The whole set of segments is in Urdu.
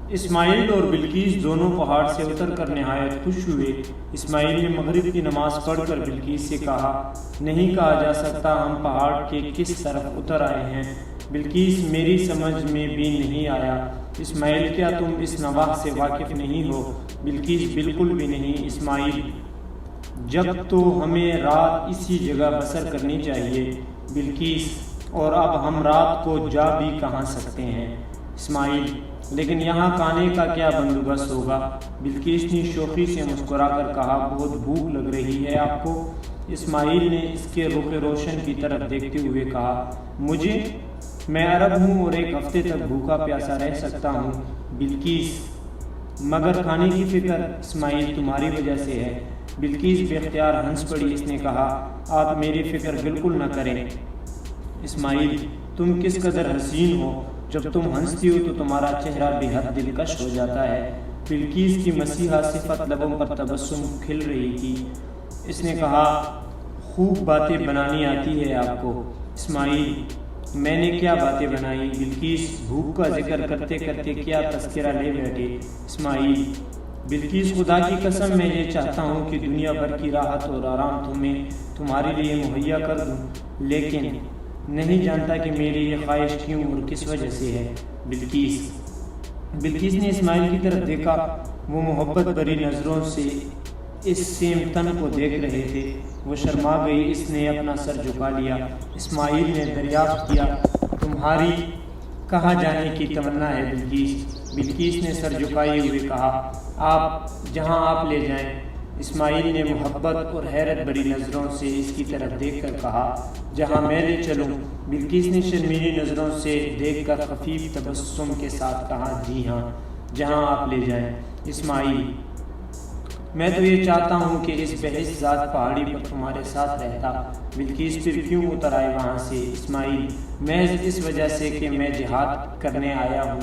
اسماعیل اور بلقیس دونوں پہاڑ سے اتر کر نہایت خوش ہوئے۔ اسماعیل نے مغرب کی نماز پڑھ کر بلقیس سے کہا، نہیں کہا جا سکتا ہم پہاڑ کے کس طرف اتر آئے ہیں۔ بلقیس، میری سمجھ میں بھی نہیں آیا۔ اسماعیل، کیا تم اس نواح سے واقف نہیں ہو؟ بلقیس، بالکل بھی نہیں اسماعیل، جب تو ہمیں رات اسی جگہ بسر کرنی چاہیے۔ بلقیس، اور اب ہم رات کو جا بھی کہاں سکتے ہیں؟ اسماعیل، لیکن یہاں کھانے کا کیا بندوبست ہوگا؟ بلقیس نے شوخی سے مسکرا کر کہا، بہت بھوک لگ رہی ہے آپ کو؟ اسماعیل نے اس کے رخ روشن کی طرف دیکھتے ہوئے کہا، مجھے؟ میں عرب ہوں اور ایک ہفتے تک بھوکا پیاسا رہ سکتا ہوں۔ بلقیس، مگر کھانے کی فکر اسماعیل تمہاری وجہ سے ہے۔ بلقیس بے اختیار ہنس پڑی۔ اس نے کہا، آپ میری فکر بالکل نہ کریں اسماعیل، تم کس قدر حسین ہو، جب تم ہنستی ہو تو تمہارا چہرہ بے حد دلکش ہو جاتا ہے۔ بلقیس کی مسیحا صفت لبوں پر تبسم کھل رہی تھی۔ اس نے کہا، خوب باتیں بنانی آتی ہے آپ کو۔ اسماعیل، میں نے کیا باتیں بنائی؟ بلقیس، بھوک کا ذکر کرتے کرتے کیا تذکرہ لے بیٹھے۔ اسماعیل، بلقیس، خدا کی قسم میں یہ چاہتا ہوں کہ دنیا بھر کی راحت اور آرام تمہارے لیے مہیا کر دوں، لیکن نہیں جانتا کہ میری یہ خواہش کیوں اور کس وجہ سے ہے۔ بلقیس نے اسماعیل کی طرف دیکھا۔ وہ محبت بھری نظروں سے اس سیم تن کو دیکھ رہے تھے۔ وہ شرما گئی۔ اس نے اپنا سر جھکا لیا۔ اسماعیل نے دریافت کیا، تمہاری کہاں جانے کی تمنا ہے بلقیس؟ بلقیس نے سر جھکائے ہوئے کہا، آپ جہاں آپ لے جائیں۔ اسماعیل نے محبت اور حیرت بھری نظروں سے اس کی طرف دیکھ کر کہا، جہاں میں لے چلوں؟ بلقیس نے شرمیلی نظروں سے دیکھ کر خفیف تبسم کے ساتھ کہا، جی ہاں، جہاں آپ لے جائیں۔ اسماعیل، میں تو یہ چاہتا ہوں کہ اس بحث ذات پہاڑی پر تمہارے ساتھ رہتا۔ بلقیس، پھر کیوں اتر آئے وہاں سے؟ اسماعیل، محض اس وجہ سے کہ میں جہاد کرنے آیا ہوں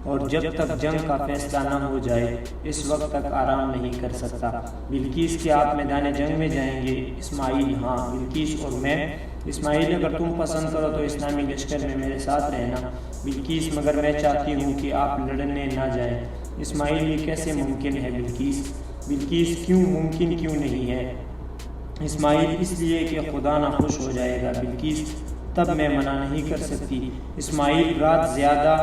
اور جب تک جنگ کا فیصلہ نہ ہو جائے اس وقت تک آرام نہیں کر سکتا۔ بلقیس، کیا آپ میدان جنگ میں جائیں گے؟ اسماعیل، ہاں۔ بلقیس، اور میں؟ اسماعیل، اگر تم پسند کرو تو اسلامی لشکر میں میرے ساتھ رہنا۔ بلقیس، مگر میں چاہتی ہوں کہ آپ لڑنے نہ جائیں۔ اسماعیل، یہ کیسے ممکن ہے بلقیس؟ بلقیس، کیوں ممکن کیوں نہیں ہے؟ اسماعیل، اس لیے کہ خدا نہ خوش ہو جائے گا۔ بلقیس، تب میں منع نہیں کر سکتی۔ اسماعیل، رات زیادہ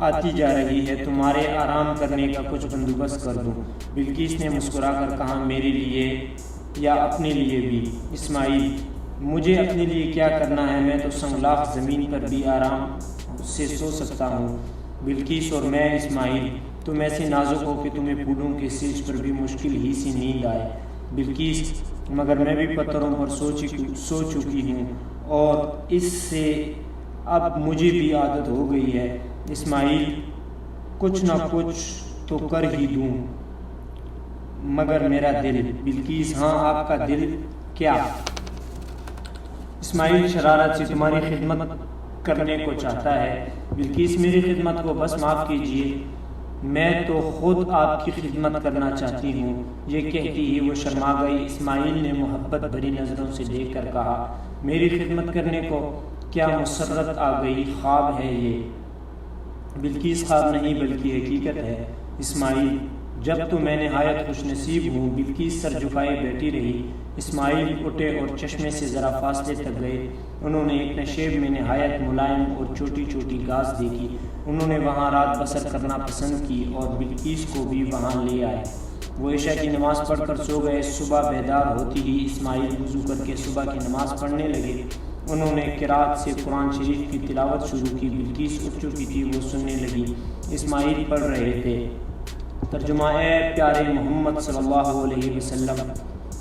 آتی جا رہی ہے، تمہارے آرام کرنے کا کچھ بندوبست کر دوں۔ بلقیس نے مسکرا کر کہا، میرے لیے یا اپنے لیے بھی؟ اسماعیل، مجھے اپنے لیے کیا کرنا ہے، میں تو سنگلاخ زمین پر بھی آرام سے سو سکتا ہوں۔ بلقیس، اور میں؟ اسماعیل، تم ایسے نازک ہو کہ تمہیں پھولوں کے سیج پر بھی مشکل ہی سی نیند آئے۔ بلقیس، مگر میں بھی پتھروں پر سو چکی ہوں اور اس سے اب مجھے بھی عادت ہو گئی ہے۔ اسماعیل، کچھ نہ کچھ تو کر ہی دوں، مگر میرا دل؟ بلقیس، ہاں، آپ کا دل کیا؟ اسماعیل شرارت سے، تمہاری خدمت کرنے کو چاہتا ہے۔ بلقیس، میری خدمت کو بس معاف کیجیے، میں تو خود آپ کی خدمت کرنا چاہتی ہوں۔ یہ کہتی ہی وہ شرما گئی۔ اسماعیل نے محبت بھری نظروں سے دیکھ کر کہا، میری خدمت کرنے کو کیا مسرت آ گئی؟ خواب ہے یہ؟ بلقیس، خواب نہیں بلکہ حقیقت ہے۔ اسماعیل، جب تو میں نہایت خوش نصیب ہوں۔ بلقیس سر جھکائے بیٹھی رہی۔ اسماعیل اٹھے اور چشمے سے ذرا فاصلے تک گئے۔ انہوں نے ایک نشیب میں نہایت ملائم اور چھوٹی چھوٹی گھاس دیکھی۔ انہوں نے وہاں رات بسر کرنا پسند کی اور بلقیس کو بھی وہاں لے آئے۔ وہ عشاء کی نماز پڑھ کر سو گئے۔ صبح بیدار ہوتی ہی اسماعیل وضو کر کے صبح کی نماز پڑھنے لگے۔ انہوں نے قرات سے قرآن شریف کی تلاوت شروع کی۔ بلقیس اٹھ چکی تھی، وہ سننے لگی۔ اسماعیل پڑھ رہے تھے، ترجمہ: اے پیارے محمد صلی اللہ علیہ وسلم،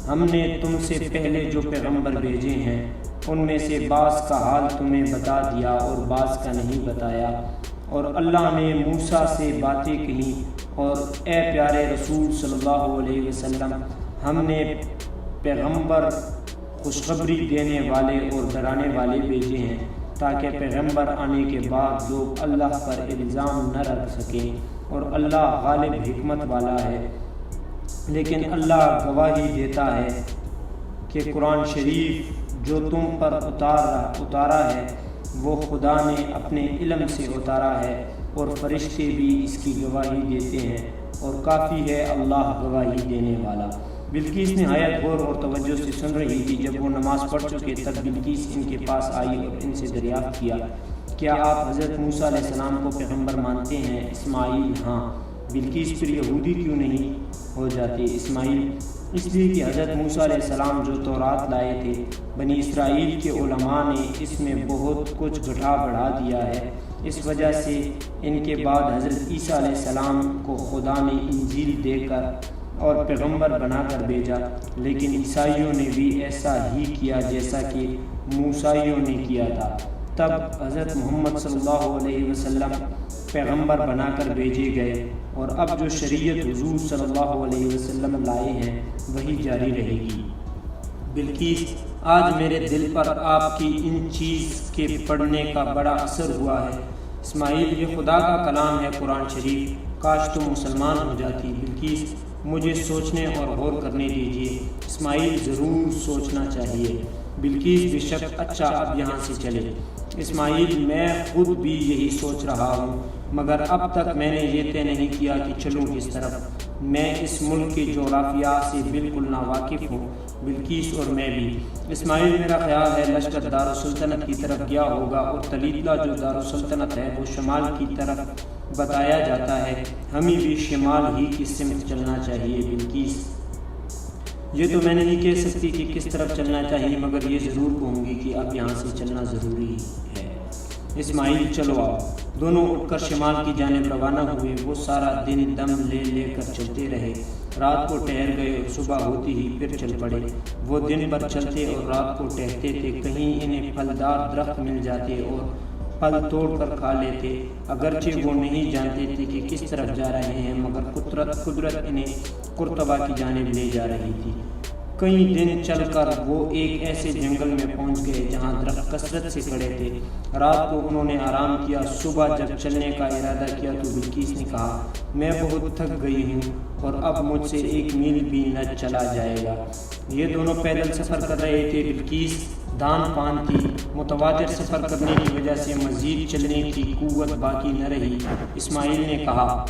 ہم نے تم سے پہلے جو پیغمبر بھیجے ہیں ان میں سے بعض کا حال تمہیں بتا دیا اور بعض کا نہیں بتایا، اور اللہ نے موسیٰ سے باتیں کہیں، اور اے پیارے رسول صلی اللہ علیہ وسلم، ہم نے پیغمبر خوشخبری دینے والے اور ڈرانے والے بھیجے ہیں، تاکہ پیغمبر آنے کے بعد لوگ اللہ پر الزام نہ رکھ سکیں، اور اللہ غالب حکمت والا ہے۔ لیکن اللہ گواہی دیتا ہے کہ قرآن شریف جو تم پر اتارا ہے وہ خدا نے اپنے علم سے اتارا ہے، اور فرشتے بھی اس کی گواہی دیتے ہیں، اور کافی ہے اللہ گواہی دینے والا۔ بلقیس نہایت غور اور توجہ سے سن رہی تھی۔ جب وہ نماز پڑھ چکے تب بلقیس ان کے پاس آئی اور ان سے دریافت کیا، کیا آپ حضرت موسیٰ علیہ السلام کو پیغمبر مانتے ہیں؟ اسماعیل: ہاں۔ بلقیس: پھر یہودی کیوں نہیں ہو جاتے؟ اسماعیل: اس لیے کہ حضرت موسیٰ علیہ السلام جو تورات لائے تھے، بنی اسرائیل کے علماء نے اس میں بہت کچھ گھٹا بڑھا دیا ہے، اس وجہ سے ان کے بعد حضرت عیسیٰ علیہ السلام کو خدا نے انجیل دے کر اور پیغمبر بنا کر بھیجا، لیکن عیسائیوں نے بھی ایسا ہی کیا جیسا کہ موسیٰیوں نے کیا تھا۔ تب حضرت محمد صلی اللہ علیہ وسلم پیغمبر بنا کر بھیجے گئے، اور اب جو شریعت حضور صلی اللہ علیہ وسلم لائے ہیں وہی جاری رہے گی۔ بلقیس: آج میرے دل پر آپ کی ان چیز کے پڑھنے کا بڑا اثر ہوا ہے۔ اسماعیل: یہ خدا کا کلام ہے، قرآن شریف، کاش تم مسلمان ہو جاتی۔ بلقیس: مجھے سوچنے اور غور کرنے دیجیے۔ اسماعیل: ضرور سوچنا چاہیے۔ بلقیس: بے شک، اچھا اب یہاں سے چلے۔ اسماعیل: میں خود بھی یہی سوچ رہا ہوں، مگر اب تک میں نے یہ طے نہیں کیا کہ چلوں کس طرف۔ میں اس ملک کے جغرافیہ سے بالکل ناواقف ہوں۔ بلقیس: اور میں بھی۔ اسماعیل: میرا خیال ہے لشکر دارالسلطنت کی طرف گیا ہوگا، اور تلیتلا جو دارالسلطنت ہے وہ شمال کی طرف بتایا جاتا ہے، ہمیں بھی شمال ہی کی سمت چلنا چاہیے۔ بلقیس: یہ تو میں نہیں کہہ سکتی کہ کس طرف چلنا چاہیے، مگر یہ ضرور کہوں گی کہ اب یہاں سے چلنا ضروری ہے۔ اسماعیل: چلو آؤ۔ دونوں اٹھ کر شمال کی جانب روانہ ہوئے۔ وہ سارا دن دم لے لے کر چلتے رہے، رات کو ٹھہر گئے اور صبح ہوتی ہی پھر چل پڑے۔ وہ دن بھر چلتے اور رات کو ٹہلتے تھے، کہیں انہیں پھلدار درخت مل جاتے اور پھل توڑ کر کھا لیتے، اگرچہ وہ نہیں جانتے تھے کہ کس طرف جا رہے ہیں، مگر قدرت انہیں قرطبہ کی جانب لے جا رہی تھی۔ کئی دن چل کر وہ ایک ایسے جنگل میں پہنچ گئے جہاں درخت کثرت سے کھڑے تھے۔ رات کو انہوں نے آرام کیا۔ صبح جب چلنے کا ارادہ کیا تو بلقیس نے کہا، میں بہت تھک گئی ہوں اور اب مجھ سے 1 میل بھی نہ چلا جائے گا۔ یہ دونوں پیدل سفر کر رہے تھے۔ بلقیس دان پان تھی، متواتر سفر کرنے کی وجہ سے مزید چلنے کی قوت باقی نہ رہی۔ اسماعیل نے کہا،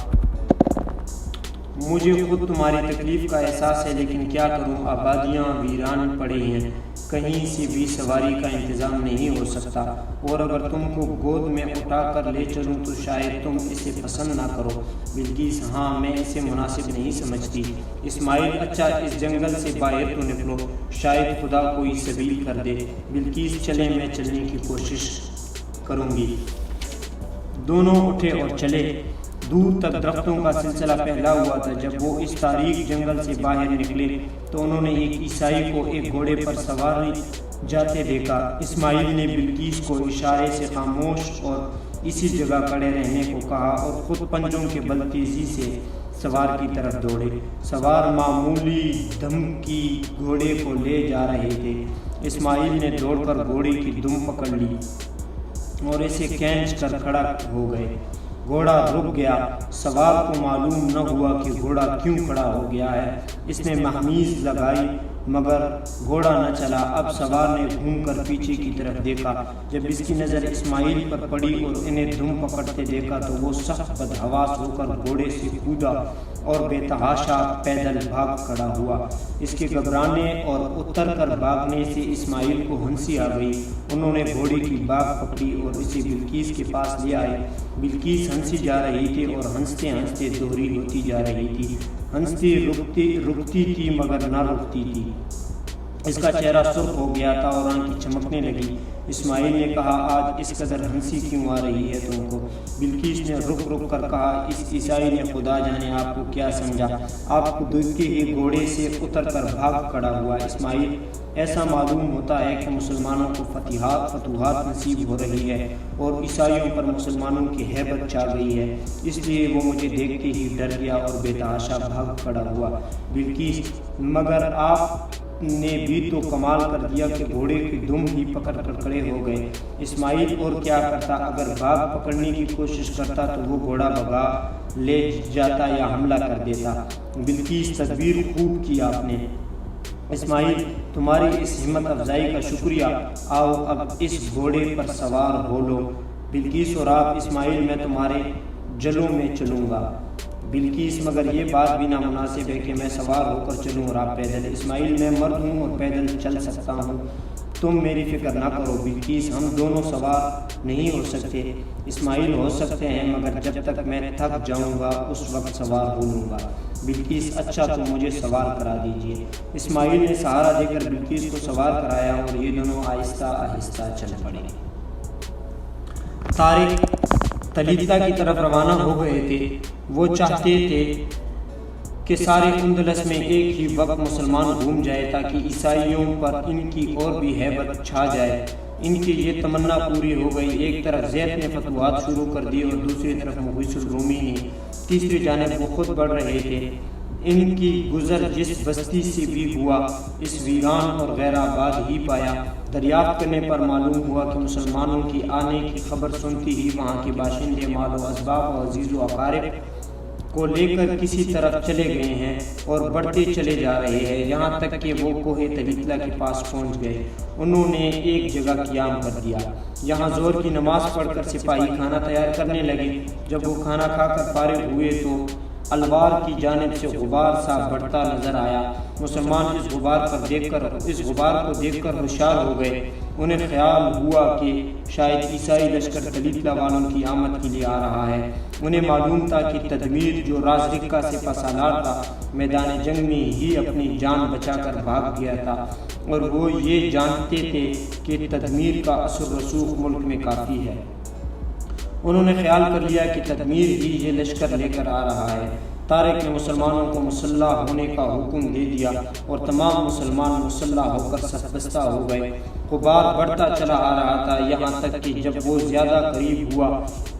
مجھے خود تمہاری تکلیف کا احساس ہے، لیکن کیا کروں، آبادیاں ویران پڑی ہیں، کہیں سے بھی سواری کا انتظام نہیں ہو سکتا، اور اگر تم کو گود میں اٹھا کر لے چلوں تو شاید تم اسے پسند نہ کرو۔ بلقیس: ہاں، میں اسے مناسب نہیں سمجھتی۔ اسماعیل: اچھا، اس جنگل سے باہر تو نکلو، شاید خدا کوئی سبیل کر دے۔ بلقیس: چلیں، میں چلنے کی کوشش کروں گی۔ دونوں اٹھے اور چلے۔ دور تک درختوں کا سلسلہ پھیلا ہوا تھا۔ جب وہ اس تاریک جنگل سے باہر نکلے تو انہوں نے ایک عیسائی کو ایک گھوڑے پر سوار جاتے دیکھا۔ اسماعیل نے بلقیس کو اشارے سے خاموش اور اسی جگہ کھڑے رہنے کو کہا اور خود پنجوں کے بل تیزی سے سوار کی طرف دوڑے۔ سوار معمولی دھمکی گھوڑے کو لے جا رہے تھے۔ اسماعیل نے دوڑ کر گھوڑے کی دم پکڑ لی اور اسے کھینچ کر کھڑا ہو گئے۔ گھوڑا رک گیا۔ سوار کو معلوم نہ ہوا کہ گھوڑا کیوں کھڑا ہو گیا ہے۔ اس نے مہمیز لگائی مگر گھوڑا نہ چلا۔ اب سوار نے گھوم کر پیچھے کی طرف دیکھا۔ جب اس کی نظر اسماعیل پر پڑی اور انہیں دم پکڑتے دیکھا تو وہ سخت بدحواس ہو کر گھوڑے سے کودا اور بے تحاشا پیدل بھاگ کھڑا ہوا۔ اس کے گھبرانے اور اتر کر بھاگنے سے اسماعیل کو ہنسی آ گئی۔ انہوں نے گھوڑے کی باگ پکڑی اور اسے بلقیس کے پاس لے آئے۔ بلقیس ہنسی جا رہی تھی اور ہنستے ہنستے دوہری ہوتی جا رہی تھی۔ ہنستی رکتی تھی مگر نہ رکتی تھی۔ اس کا چہرہ سرخ ہو گیا تھا اور آنکھیں چمکنے لگی۔ اسماعیل نے کہا، آج اس قدر ہنسی کیوں آ رہی ہے تم کو؟ بلقیس نے رک کر کہا، اس عیسائی نے خدا جانے آپ کو کیا سمجھا، آپ کو دیکھ کے ہی گھوڑے سے اتر کر بھاگ کھڑا ہوا۔ اسماعیل، ایسا معلوم ہوتا ہے کہ مسلمانوں کو فتوحات نصیب ہو رہی ہے اور عیسائیوں پر مسلمانوں کی ہیبت چھا گئی ہے، اس لیے وہ مجھے دیکھتے ہی ڈر گیا اور بے تحاشا بھاگ کھڑا ہوا۔ بلقیس، مگر آپ نے بھی تو کمال کر دیا کہ گھوڑے کی دم ہی پکڑ کر کھڑے ہو گئے۔ اسماعیل، اور کیا کرتا، اگر بھاگ پکڑنے کی کوشش کرتا تو وہ گھوڑا بھگا لے جاتا یا حملہ کر دیتا۔ بلقیس، تدبیر خوب کی آپ نے۔ اسماعیل، تمہاری اس ہمت افزائی کا شکریہ، آؤ اب اس گھوڑے پر سوار ہو لو۔ بلقیس اور آپ، اسماعیل، میں تمہارے جلوں میں چلوں گا۔ بلقیس مگر یہ بات بھی نامناسب ہے کہ میں سوار ہو کر چلوں اور آپ پیدل۔ اسماعیل میں مرد ہوں اور پیدل چل سکتا ہوں، تم میری فکر نہ کرو۔ بلقیس ہم دونوں سوار نہیں ہو سکتے، اسماعیل ہو سکتے ہیں مگر جب تک میں تھک جاؤں گا اس وقت سوار ہو لوں گا۔ بلقیس اچھا تو مجھے سوار کرا دیجیے۔ اسماعیل نے سہارا دے کر بلقیس کو سوار کرایا اور یہ دونوں آہستہ آہستہ چل پڑے۔ طارق طلیطہ کی طرف روانہ ہو گئے تھے۔ وہ چاہتے تھے کہ سارے اندلس میں ایک ہی وقت مسلمان گھوم جائے تاکہ عیسائیوں پر ان کی اور بھی ہیبت چھا جائے۔ ان کی یہ تمنا پوری ہو گئی۔ ایک طرف زید نے فتوحات شروع کر دی اور دوسری طرف مغیث الرومی نے، تیسری جانب وہ خود بڑھ رہے تھے۔ ان کی گزر جس بستی سے بھی ہوا اس ویران اور غیر آباد ہی پایا۔ دریافت کرنے پر معلوم ہوا کہ مسلمانوں کی آنے کی خبر سنتی ہی وہاں کے باشندے مال و اسباب و عزیز و اقارب کو لے کر کسی طرف چلے گئے ہیں اور بڑھتے چلے جا رہے ہیں، یہاں تک کہ وہ کوہ طلیطہ کے پاس پہنچ گئے۔ انہوں نے ایک جگہ قیام کر دیا۔ یہاں زور کی نماز پڑھ کر سپاہی کھانا تیار کرنے لگے۔ جب وہ کھانا کھا کر فارغ ہوئے تو الوار کی جانب سے غبار سا بڑھتا نظر آیا۔ مسلمان اس غبار کو دیکھ کر ہوشیار ہو گئے۔ انہیں خیال ہوا کہ شاید عیسائی لشکر طلیطہ والوں کی آمد کے لیے آ رہا ہے۔ انہیں معلوم تھا کہ تدمیر جو رازرکہ سپہ سالار تھا میدان جنگ میں ہی اپنی جان بچا کر بھاگ گیا تھا، اور وہ یہ جانتے تھے کہ تدمیر کا اثر رسوخ ملک میں کافی ہے۔ انہوں نے خیال کر لیا کہ تدمیر ہی یہ لشکر لے کر آ رہا ہے۔ طارق نے مسلمانوں کو مسلح ہونے کا حکم دے دیا اور تمام مسلمان مسلح ہو کر سربستہ ہو گئے۔ غبار بڑھتا چلا آ رہا تھا، یہاں تک کہ جب وہ زیادہ قریب ہوا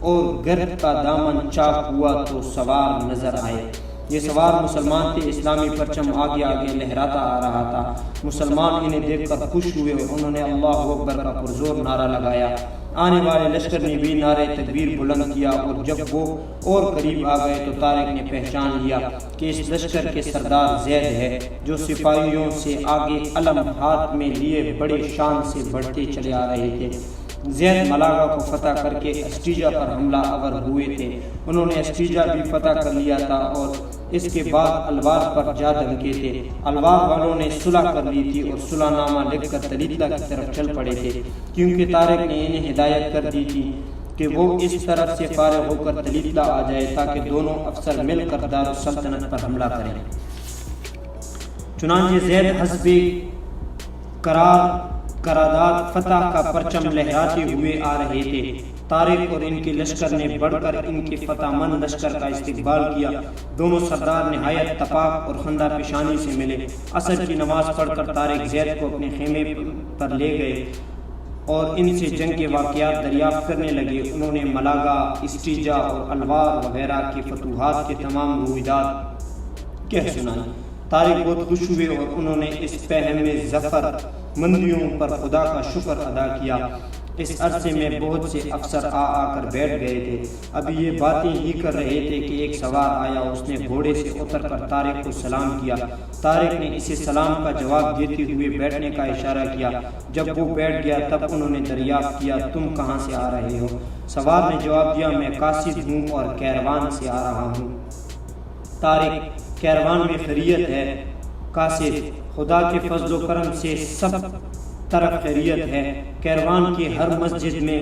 اور گرد کا دامن چاک ہوا تو سوار نظر آئے۔ یہ سوار مسلمان تھے۔ اسلامی پرچم آگے آگے لہراتا آ رہا تھا۔ مسلمان انہیں دیکھ کر خوش ہوئے اور انہوں نے اللہ اکبر کا پرزور نعرہ لگایا۔ آنے والے لشکر نے بھی نعرہ تکبیر بلند کیا، اور جب وہ اور قریب آ گئے تو طارق نے پہچان لیا کہ اس لشکر کے سردار زید ہے، جو سپاہیوں سے آگے علم ہاتھ میں لیے بڑے شان سے بڑھتے چلے آ رہے تھے۔ زید ملاگا کو فتح کر کے اسٹیجا پر حملہ آور ہوئے تھے۔ انہوں نے اسٹیجا بھی فتح کر لیا تھا اور اس کے بعد الوار پر جا دھمکے تھے۔ الوار والوں نے صلح کر لی تھی اور صلح نامہ لکھ کر طلیطہ کی طرف چل پڑے تھے، کیونکہ طارق نے انہیں ہدایت کر دی تھی کہ وہ اس طرف سے فارغ ہو کر طلیطہ آ جائے تاکہ دونوں افسر مل کر دارالسلطنت پر حملہ کریں۔ چنانچہ زید حسب قرارداد فتح کا پرچم لہراتے ہوئے آ رہے تھے۔ طارق اور ان کے لشکر نے بڑھ کر ان کے فتح مند لشکر کا استقبال کیا۔ دونوں سردار نہایت تپاک اور خندہ پیشانی سے ملے۔ عصر کی نماز پڑھ کر طارق زید کو اپنے خیمے پر لے گئے اور ان سے جنگ کے واقعات دریافت کرنے لگے۔ انہوں نے ملاگا، اسٹیجا اور الوار وغیرہ کے فتوحات کے تمام رویداد کہہ سنائے۔ طارق بہت خوش ہوئے اور انہوں نے اس پہم ظفر مندیوں پر خدا کا شکر ادا کیا۔ اس عرصے میں بہت سے افسر آ کر بیٹھ گئے تھے۔ ابھی یہ باتیں ہی کر رہے تھے کہ ایک سوار آیا، اس نے گھوڑے سے اتر کر طارق کو سلام کیا۔ طارق نے اسے سلام کا جواب دیتے ہوئے بیٹھنے کا اشارہ کیا۔ جب وہ بیٹھ گیا تب انہوں نے دریافت کیا، تم کہاں سے آ رہے ہو؟ سوار نے جواب دیا، میں قاصد ہوں اور کیروان سے آ رہا ہوں۔ طارق، کیروان میں خیریت ہے؟ قاصد، خدا کے فضل و کرم سے سب طرف خیریت ہے۔ کیروان کی ہر مسجد میں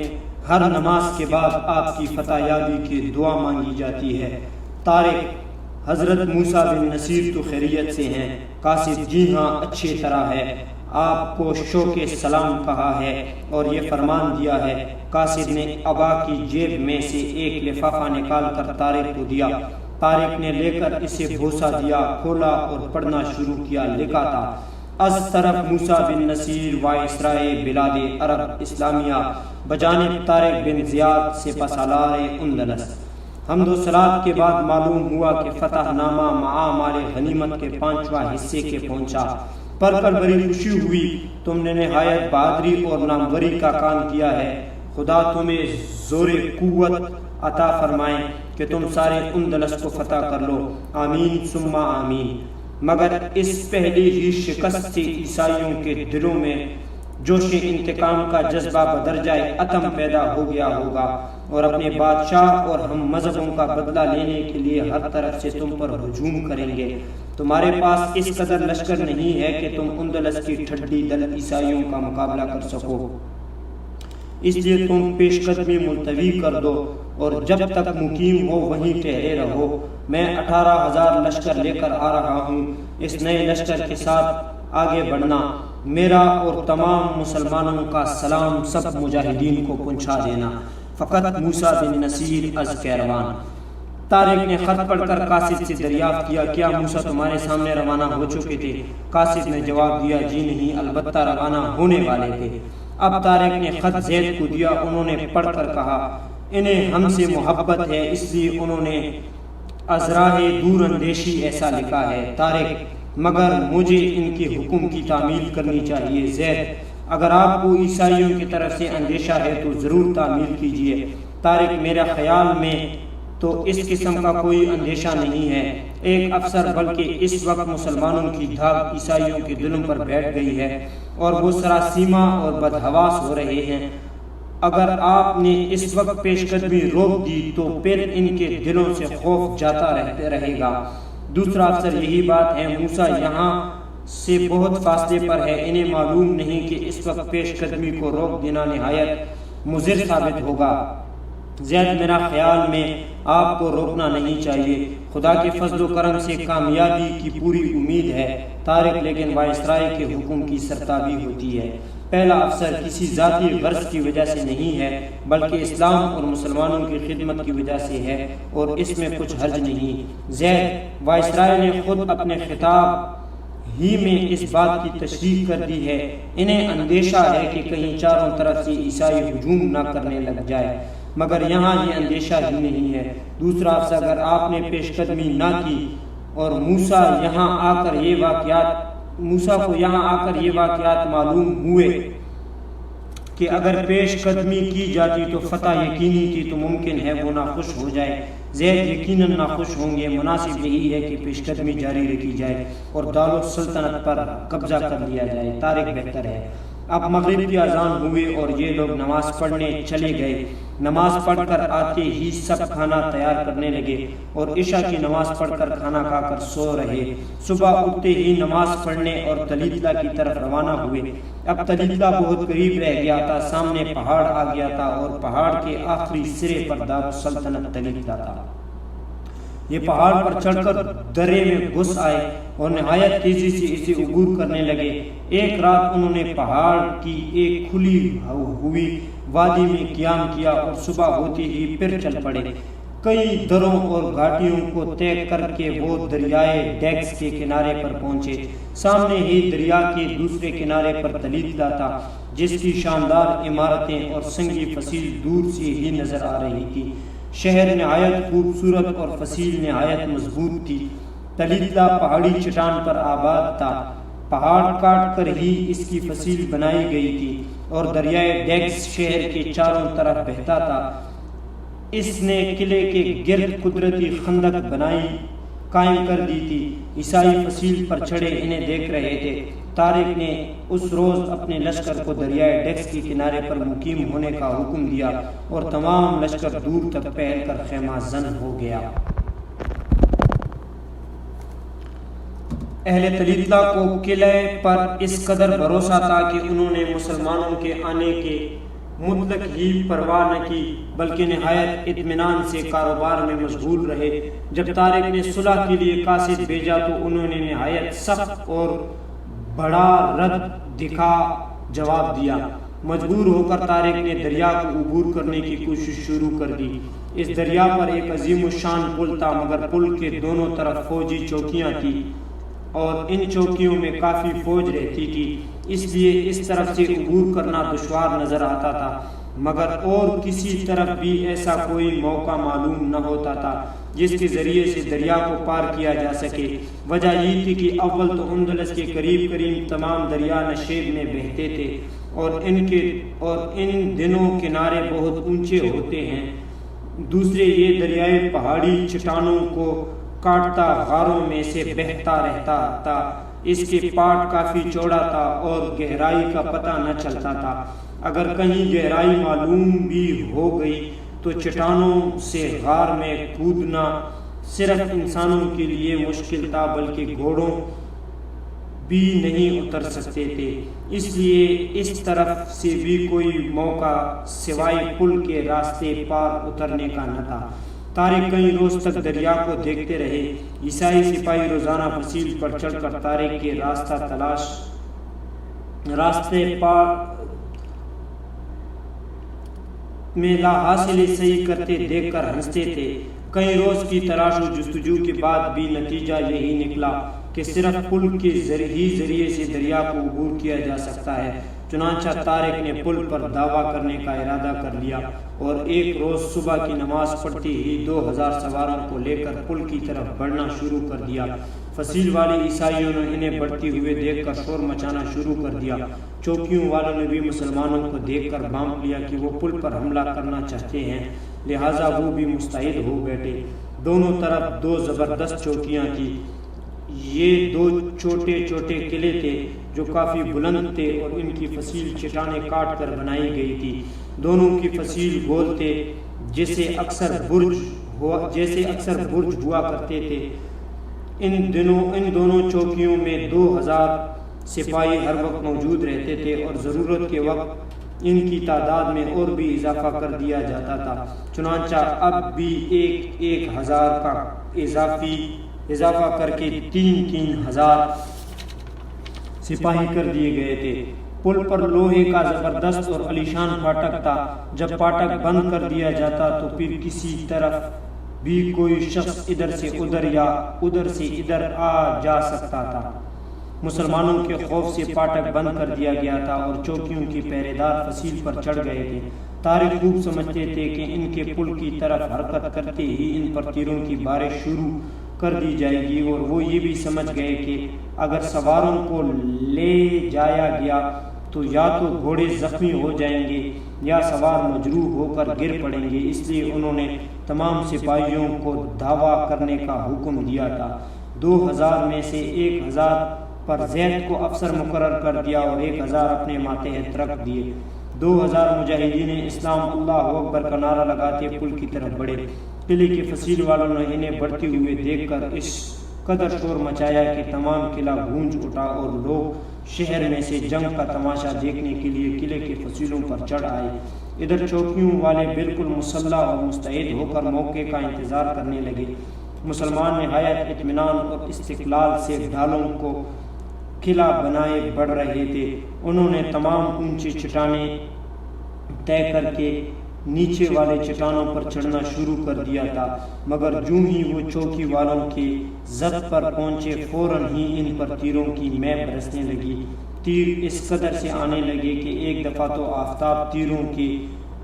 ہر نماز کے بعد آپ کی فتح یابی کی دعا مانگی جاتی ہے۔ طارق، حضرت موسیٰ بن نصیر تو خیریت سے ہیں؟ قاصد، جی ہاں، اچھی طرح ہے۔ آپ کو شوق سلام کہا ہے اور یہ فرمان دیا ہے۔ قاصد نے عبا کی جیب میں سے ایک لفافہ نکال کر طارق کو دیا۔ طارق نے لے کر اسے بوسہ دیا، کھولا اور پڑھنا شروع کیا۔ لکھا تھا، از طرف موسیٰ بن نصیر وائسرائے بلاد عرب اسلامیہ بجانب طارق بن زیاد سپہ سالار اندلس۔ حمد و صلات کے بعد معلوم ہوا کہ فتح نامہ مع مال غنیمت کے 5واں حصے کے پہنچا۔ پڑھ کر بڑی خوشی ہوئی۔ تم نے نہایت بہادری اور ناموری کا کام کیا ہے۔ خدا تمہیں زور قوت عطا فرمائے کہ تم سارے اندلس کو فتح کر لو، آمین ثم آمین۔ مگر اس پہلی ہی شکست سے عیسائیوں کے دلوں میں جوش انتقام کا جذبہ بدرجہ عتم پیدا ہو گیا ہوگا۔ اور اپنے بادشاہ اور ہم مذہبوں کا بدلہ لینے کے لیے ہر طرف سے تم پر ہجوم کریں گے۔ تمہارے پاس اس قدر لشکر نہیں ہے کہ تم اندلس کی ٹھڈی دل عیسائیوں کا مقابلہ کر سکو، اس لیے تم پیش قدمی ملتوی کر دو اور جب تک مقیم ہو وہیں ٹھہرے رہو۔ میں 18,000 لشکر لے کر آ رہا ہوں، اس نئے لشکر کے ساتھ آگے بڑھنا، میرا اور تمام مسلمانوں کا سلام سب مجاہدین کو پہنچا دینا۔ فقط موسیٰ بن نصیر از کیروان۔ طارق نے خط پڑھ کر قاصد سے دریافت کیا، کیا موسیٰ تمہارے سامنے روانہ ہو چکے تھے؟ قاصد نے جواب دیا، جی نہیں، البتہ روانہ ہونے والے تھے۔ اب طارق نے خط زید کو دیا، انہوں نے پڑھ کر کہا، انہیں ہم سے محبت ہے اس لیے انہوں نے ازراہ دور اندیشی ایسا لکھا ہے۔ طارق، مگر مجھے ان کے حکم کی تعمیل کرنی چاہیے۔ زید، اگر آپ کو عیسائیوں کی طرف سے اندیشہ ہے تو ضرور تعمیل کیجیے۔ طارق، میرا خیال میں تو اس قسم کا کوئی اندیشہ نہیں ہے ایک افسر، بلکہ اس وقت مسلمانوں کی دھاک عیسائیوں کے دلوں پر بیٹھ گئی ہے اور وہ سراسیمہ اور بدحواس ہو رہے ہیں۔ اگر آپ نے اس وقت پیش قدمی روک دی تو پھر ان کے دلوں سے خوف جاتا رہے گا۔ دوسرا افسر، یہی بات ہے، موسیٰ یہاں سے بہت فاصلے پر ہے، انہیں معلوم نہیں کہ اس وقت پیش قدمی کو روک دینا نہایت مضر ثابت ہوگا۔ زید، میرا خیال میں آپ کو روکنا نہیں چاہیے، خدا کے فضل و کرم سے کامیابی کی پوری امید ہے۔ طارق، لیکن وائسرائے کے حکم کی سرتابی ہوتی ہے۔ پہلا افسر کسی ذاتی غرض کی وجہ سے نہیں ہے بلکہ اسلام اور مسلمانوں کی خدمت کی وجہ سے ہے اور اس میں کچھ حرج نہیں۔ زید، وائسرائے نے خود اپنے خطاب ہی میں اس بات کی تشریح کر دی ہے، انہیں اندیشہ ہے کہ کہیں چاروں طرف سے عیسائی ہجوم نہ کرنے لگ جائے، مگر یہاں یہ اندیشہ ہی نہیں ہے۔ دوسرا افسر، اگر آپ نے پیش قدمی نہ کی اور موسیٰ کو یہاں آ کر یہ واقعات معلوم ہوئے کہ اگر پیش قدمی کی جاتی تو فتح یقینی تھی، تو ممکن ہے وہ ناخوش ہو جائے۔ زید، یقیناً ناخوش ہوں گے، مناسب یہی ہے کہ پیش قدمی جاری رکھی جائے اور دارالسلطنت پر قبضہ کر لیا جائے، طارق بہتر ہے۔ اب مغرب کی اذان ہوئی اور یہ لوگ نماز پڑھنے چلے گئے۔ نماز پڑھ کر آتے ہی سب کھانا تیار کرنے لگے اور عشاء کی نماز پڑھ کر کھانا کھا کر سو رہے۔ صبح اٹھتے ہی نماز پڑھنے اور تلیتلا کی طرف روانہ ہوئے۔ اب تلیتلا بہت قریب رہ گیا تھا، سامنے پہاڑ آ گیا تھا اور پہاڑ کے آخری سرے پر دارالسلطنت تلیتلا تھا۔ یہ پہاڑ پر چڑھ کر درے میں گھس آئے اور نہایت تیزی سے اسے عبور کرنے لگے۔ ایک رات انہوں نے پہاڑ کی ایک کھلی ہوئی وادی میں قیام کیا اور صبح ہوتے ہی پھر چل پڑے۔ کئی دروں اور گھاٹیوں کو طے کر کے وہ دریائے ڈیکس کے کنارے پر پہنچے۔ سامنے ہی دریا کے دوسرے کنارے پر تلیتلا تھا، جس کی شاندار عمارتیں اور سنگی فصیل دور سے ہی نظر آ رہی تھی۔ شہر نہایت خوبصورت اور فصیل نہایت مضبوط تھی۔ تلیتلا پہاڑی چٹان پر آباد تھا، پہاڑ کاٹ کر ہی اس کی فصیل بنائی گئی تھی اور دریائے ڈیکس شہر کے چاروں طرف بہتا تھا۔ اس نے قلعے کے گرد قدرتی خندق قائم کر دی تھی۔ عیسائی فصیل پر چڑھے انہیں دیکھ رہے تھے۔ طارق نے اس روز اپنے لشکر کو دریائے ڈیکس کے کنارے پر مقیم ہونے کا حکم دیا اور تمام لشکر دور تک پھیل کر خیمہ زن ہو گیا۔ اہل تلیتلا کو قلعے پر اس قدر بھروسہ تھا کہ انہوں نے مسلمانوں کے آنے کے مطلق ہی پرواہ نہ کی، بلکہ نہایت اطمینان سے کاروبار میں مشغول رہے۔ جب طارق نے صلح کے لیے قاصد بھیجا تو انہوں نے نہایت سخت اور بڑا رد دکھا جواب دیا۔ مجبور ہو کر طارق نے دریا کو عبور کرنے کی کوشش شروع کر دی۔ اس دریا پر ایک عظیم الشان پل تھا، مگر پل کے دونوں طرف فوجی چوکیاں تھیں اور ان چوکیوں میں کافی فوج رہتی تھی، اس لیے اس طرف سے عبور کرنا دشوار نظر آتا تھا، مگر اور کسی طرف بھی ایسا کوئی موقع معلوم نہ ہوتا تھا جس کے ذریعے سے دریا کو پار کیا جا سکے۔ وجہ یہ تھی کہ اول تو اندلس کے قریب تمام دریا نشیب میں بہتے تھے اور ان دنوں کنارے بہت اونچے ہوتے ہیں، دوسرے یہ دریائے پہاڑی چٹانوں کو کاٹتا غاروں میں سے بہتا رہتا تھا۔ اس کے پاٹ کافی چوڑا تھا اور گہرائی کا پتہ نہ چلتا تھا۔ اگر کہیں گہرائی معلوم بھی ہو گئی تو چٹانوں سے غار میں کودنا صرف انسانوں کے لیے مشکل تھا، بلکہ گھوڑوں بھی نہیں اتر سکتے تھے۔ اس لیے اس طرف سے بھی کوئی موقع سوائے پل کے راستے پار اترنے کا نہ تھا۔ طارق کئی روز تک دریا کو دیکھتے رہے۔ عیسائی سپاہی روزانہ فصیل پر چڑھ کر طارق کے راستے پار میں لا حاصل صحیح کرتے دیکھ کر ہنستے تھے۔ کئی روز کی تلاش و جستجو کے بعد بھی نتیجہ یہی نکلا کہ صرف پل کے ذریعے سے دریا کو عبور کیا جا سکتا ہے۔ چنانچہ طارق نے پل پر دعویٰ کرنے کا ارادہ کر لیا اور ایک روز صبح کی نماز پڑھتے ہی 2000 سواروں کو لے کر پل کی طرف بڑھنا شروع کر دیا۔ فصیل والے عیسائیوں نے انہیں بڑھتے ہوئے دیکھ کر شور مچانا شروع کر دیا۔ چوکیوں والوں نے بھی مسلمانوں کو دیکھ کر بانپ لیا کہ وہ پل پر حملہ کرنا چاہتے ہیں، لہٰذا وہ بھی مستعد ہو بیٹھے۔ دونوں طرف 2 زبردست چوکیاں تھیں۔ یہ 2 چھوٹے چھوٹے قلعے تھے جو کافی بلند تھے اور ان کی فصیل چٹانیں کاٹ کر بنائی گئی تھی۔ دونوں کی فصیل گول تھے، جیسے اکثر برج ہوا کرتے تھے۔ ان دونوں چوکیوں میں 2000 سپاہی ہر وقت موجود رہتے تھے اور ضرورت کے وقت ان کی تعداد میں اور بھی اضافہ کر دیا جاتا تھا۔ چنانچہ اب بھی 1000 کا اضافہ کر کے 3000 سپاہی کر دیے گئے تھے۔ پل پر لوہے کا زبردست اور عالیشان پھاٹک تھا۔ جب پھاٹک بند کر دیا جاتا تو پھر کسی طرف بھی کوئی شخص ادھر سے ادھر یا ادھر سے ادھر آ جا سکتا تھا۔ مسلمانوں کے خوف سے پھاٹک بند کر دیا گیا تھا اور چوکیوں کے پہرے دار فصیل پر چڑھ گئے تھے۔ طارق خوب سمجھتے تھے کہ ان کے پل کی طرف حرکت کرتے ہی ان پر تیروں کی بارش شروع کر دی جائے گی، اور وہ یہ بھی سمجھ گئے کہ اگر سواروں کو لے جایا گیا تو یا تو گھوڑے زخمی ہو جائیں گے یا سوار مجروح ہو کر گر پڑیں گے۔ اس لیے انہوں نے تمام سپاہیوں کو دعویٰ کرنے کا حکم دیا تھا۔ 2000 میں سے 1000 پر زید کو افسر مقرر کر دیا اور 1000 اپنے ماتحت رکھ دیے۔ 2000 مجاہدین اسلام اللہ اکبر کا نعرہ لگاتے پل کی طرف بڑھے۔ قلعے کے فصیل والوں نے انہیں بڑھتے ہوئے دیکھ کر اس قدر شور مچایا کہ تمام قلعہ گونج اٹھا اور لوگ شہر میں سے جنگ کا تماشا دیکھنے کے لیے قلعے کے فصیلوں پر چڑھ آئے۔ ادھر چوکیوں والے بالکل مسلح اور مستعد ہو کر موقع کا انتظار کرنے لگے۔ مسلمان نہایت اطمینان اور استقلال سے ڈھالوں کو قلعہ بنائے بڑھ رہے تھے۔ انہوں نے تمام اونچی چٹانیں طے کر کے نیچے والے چٹانوں پر چڑھنا شروع کر دیا تھا، مگر جوں ہی وہ چوکی والوں کے زد پر پہنچے فوراً ہی ان پر تیروں کی مے برسنے لگی۔ تیر اس قدر سے آنے لگے کہ ایک دفعہ تو آفتاب تیروں کے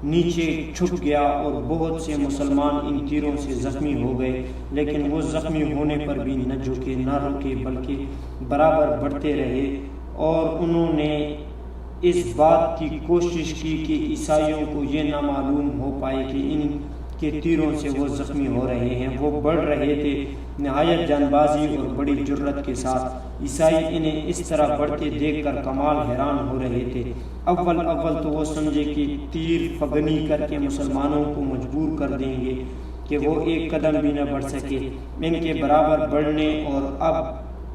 نیچے چھپ گیا اور بہت سے مسلمان ان تیروں سے زخمی ہو گئے، لیکن وہ زخمی ہونے پر بھی نہ جھکے نہ رکے، بلکہ برابر بڑھتے رہے، اور انہوں نے اس بات کی کوشش کی کہ عیسائیوں کو یہ نہ معلوم ہو پائے کہ ان کے تیروں سے وہ زخمی ہو رہے ہیں۔ وہ بڑھ رہے تھے نہایت جان بازی اور بڑی جرت کے ساتھ۔ عیسائی انہیں اس طرح بڑھتے دیکھ کر کمال حیران ہو رہے تھے۔ اول تو وہ سمجھے کہ تیر فغنی کر کے مسلمانوں کو مجبور کر دیں گے کہ وہ ایک قدم بھی نہ بڑھ سکے ان کے برابر بڑھنے، اور اب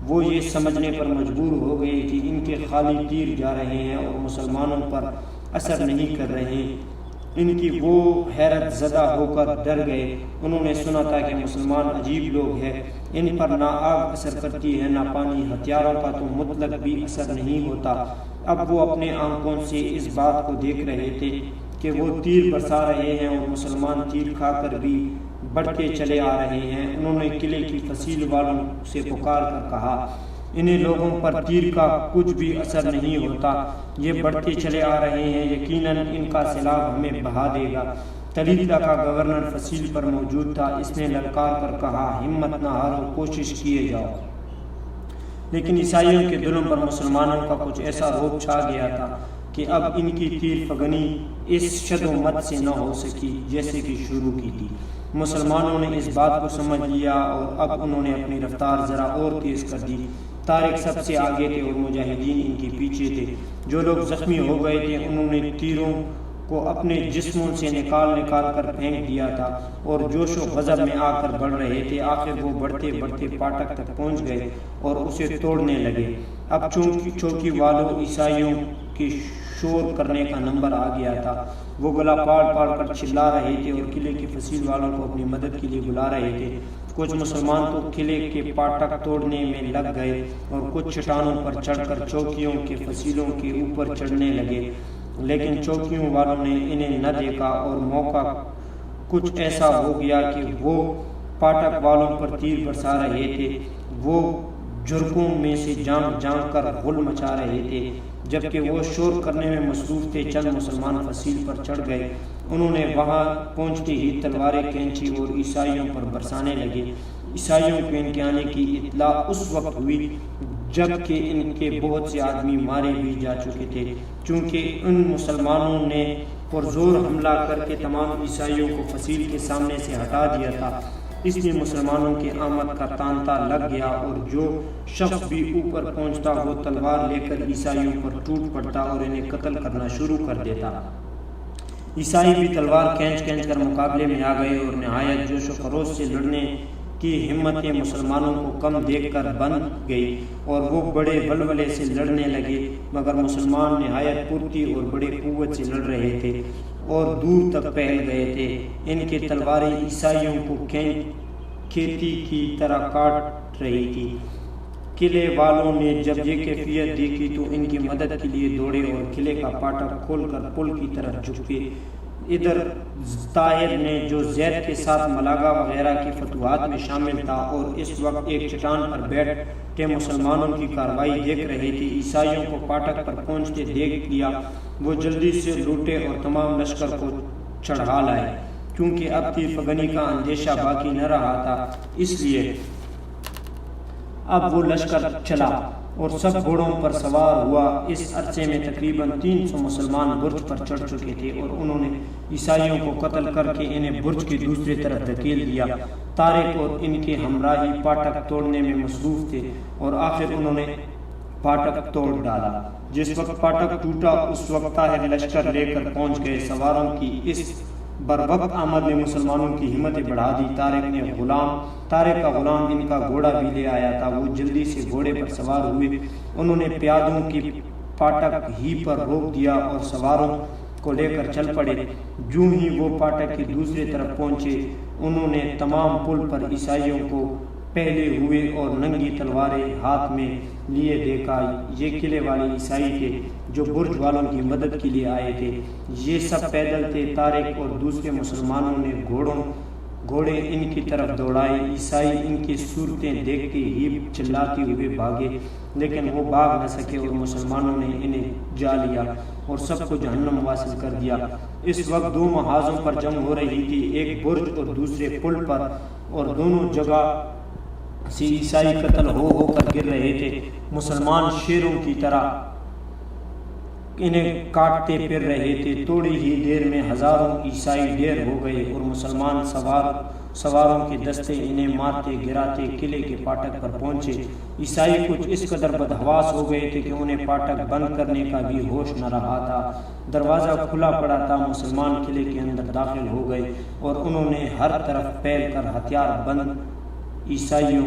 وہ یہ سمجھنے پر مجبور ہو گئے کہ ان کے خالی تیر جا رہے ہیں اور مسلمانوں پر اثر نہیں کر رہے۔ ان کی وہ حیرت زدہ ہو کر ڈر گئے۔ انہوں نے سنا تھا کہ مسلمان عجیب لوگ ہیں، ان پر نہ آگ اثر کرتی ہے نہ پانی، ہتھیاروں کا تو مطلق بھی اثر نہیں ہوتا۔ اب وہ اپنے آنکھوں سے اس بات کو دیکھ رہے تھے کہ وہ تیر برسا رہے ہیں اور مسلمان تیر کھا کر بھی بڑھتے چلے آ رہے ہیں۔ انہوں نے قلعے کی فصیل والوں سے پکار کر کہا، انہیں لوگوں پر تیر کا کچھ بھی اثر نہیں ہوتا، یہ بڑھتے چلے آ رہے ہیں، یقیناً ان کا سیلاب ہمیں بہا دے گا۔ تلیدہ کا گورنر فصیل پر موجود تھا۔ اس نے للکار کر کہا، ہمت نہ ہارو، کوشش کیے جاؤ۔ لیکن عیسائیوں کے دلوں پر مسلمانوں کا کچھ ایسا رعب چھا گیا تھا کہ اب ان کی تیر فغنی اس شد و مت سے نہ ہو سکی جیسے کہ شروع کی تھی۔ مسلمانوں نے اس بات کو سمجھ لیا اور اب انہوں نے اپنی رفتار ذرا اور تیز کر دی۔ طارق سب سے آگے تھے اور مجاہدین ان کے پیچھے تھے۔ جو لوگ زخمی ہو گئے تھے انہوں نے تیروں کو اپنے جسموں سے نکال کر پھینک دیا تھا اور جوش و غضب میں آ کر بڑھ رہے تھے۔ آخر وہ بڑھتے بڑھتے پھاٹک تک پہنچ گئے اور اسے توڑنے لگے۔ اب چوکی والوں عیسائیوں کے شور کرنے کا نمبر آ گیا تھا۔ وہ گلا پاڑ کر چلا رہے تھے اور قلعے کی فصیل والوں کو اپنی مدد کے لیے بلا رہے تھے۔ کچھ مسلمان تو قلعے کے پھاٹک توڑنے میں لگ گئے اور کچھ چٹانوں پر چڑھ کر چوکیوں کے فصیلوں کے اوپر چڑھنے لگے، لیکن چوکیوں والوں نے انہیں نہ دیکھا اور موقع کچھ ایسا ہو گیا کہ وہ پھاٹک والوں پر تیر برسا رہے تھے۔ وہ جھڑکوں میں سے جھانک کر غل مچا رہے تھے، جبکہ وہ شور کرنے میں مصروف تھے۔ چند مسلمان فصیل پر چڑھ گئے، انہوں نے وہاں پہنچتے ہی تلواریں کھینچی اور عیسائیوں پر برسانے لگے۔ عیسائیوں کو ان کے آنے کی اطلاع اس وقت ہوئی جبکہ ان کے بہت سے آدمی مارے بھی جا چکے تھے۔ چونکہ ان مسلمانوں نے پرزور حملہ کر کے تمام عیسائیوں کو فصیل کے سامنے سے ہٹا دیا تھا، اس لیے مسلمانوں کی آمد کا تانتا لگ گیا اور جو شخص بھی اوپر پہنچتا وہ تلوار لے کر عیسائیوں پر ٹوٹ پڑتا اور انہیں قتل کرنا شروع کر دیتا۔ عیسائی بھی تلوار کھینچ کر مقابلے میں آ گئے اور نہایت جوش و خروش سے لڑنے کی ہمتیں مسلمانوں کو کم دیکھ کر بن گئی اور وہ بڑے ولولے سے لڑنے لگے، مگر مسلمان نہایت پھرتی اور بڑے قوت سے لڑ رہے تھے اور دور تک پھیل گئے تھے۔ ان کی تلواریں عیسائیوں کو کھیتی کی طرح کاٹ رہی تھی۔ قلعے والوں نے جب یہ کیفیت دیکھی تو ان کی مدد کے لیے دوڑے اور قلعے کا پھاٹک کھول کر پل کی طرف جھکے۔ ادھر طاہر نے جو زید کے ساتھ ملاگا وغیرہ کی فتوحات میں شامل تھا اور اس وقت ایک چٹان پر بیٹھے مسلمانوں کی کارروائی دیکھ رہے تھے، عیسائیوں کو پھاٹک پر پہنچتے دیکھ لیا۔ وہ جلدی سے لوٹے اور تمام لشکر کو چڑھا لائے۔ کیونکہ اب تیر فگنی کا اندیشہ باقی نہ رہا تھا، اس لیے اب وہ لشکر چلا اور سب گھوڑوں پر سوار ہوا۔ اس عرصے میں تقریباً 300 مسلمان برج پر چڑھ چکے تھے اور انہوں نے عیسائیوں کو قتل کر کے انہیں برج کی دوسری طرف دھکیل دیا۔ طارق اور ان کے ہمراہی پھاٹک توڑنے میں مصروف تھے اور آخر انہوں نے پھاٹک توڑ ڈالا۔ جس وقت پھاٹک ٹوٹا اس وقت طاہر لشکر لے کر پہنچ گئے۔ سواروں کی اس بروقت آمد نے مسلمانوں کی ہمتیں بڑھا دی۔ طارق کا غلام ان کا گھوڑا بھی لے آیا تھا۔ وہ جلدی سے گھوڑے پر سوار ہوئے، انہوں نے پیادوں کی پھاٹک ہی پر روک دیا اور سواروں کو لے کر چل پڑے۔ جو ہی وہ پھاٹک کی دوسری طرف پہنچے، انہوں نے تمام پل پر عیسائیوں کو پہلے ہوئے اور ننگی تلواریں ہاتھ میں لیے دیکھا۔ یہ قلعے والے عیسائی تھے جو برج والوں کی مدد کے لیے آئے تھے۔ یہ سب پیدل تھے۔ طارق اور دوسرے مسلمانوں نے گھوڑے ان کی طرف دوڑائے۔ عیسائی ان کی صورتیں دیکھتے ہی چلاتے ہوئے بھاگے، لیکن وہ بھاگ نہ سکے اور مسلمانوں نے انہیں جا لیا اور سب کو جہنم واصل کر دیا۔ اس وقت دو محاذوں پر جنگ ہو رہی تھی، ایک برج اور دوسرے پل پر، اور دونوں جگہ سے عیسائی قتل ہو کر گر رہے تھے۔ مسلمان شیروں کی طرح انہیں کاٹتے پھر رہے تھے۔ تھوڑی ہی دیر میں ہزاروں عیسائی ڈھیر ہو گئے اور مسلمان سواروں کے دستے انہیں مارتے گراتے قلعے کے پھاٹک پر پہنچے۔ عیسائی کچھ اس قدر بدحواس ہو گئے تھے کہ انہیں پھاٹک بند کرنے کا بھی ہوش نہ رہا تھا۔ دروازہ کھلا پڑا تھا۔ مسلمان قلعے کے اندر داخل ہو گئے اور انہوں نے ہر طرف پھیل کر ہتھیار بند عیسائیوں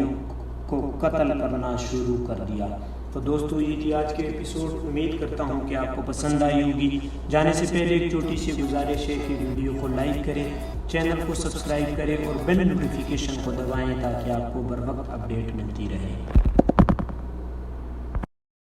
کو قتل کرنا شروع کر دیا۔ تو دوستو یہ تھی آج کے ایپیسوڈ۔ امید کرتا ہوں کہ آپ کو پسند آئی ہوگی۔ جانے سے پہلے ایک چھوٹی سی گزارش ہے کہ ویڈیو کو لائک کریں، چینل کو سبسکرائب کریں اور بیل نوٹیفیکیشن کو دبائیں تاکہ آپ کو بر وقت اپڈیٹ ملتی رہے۔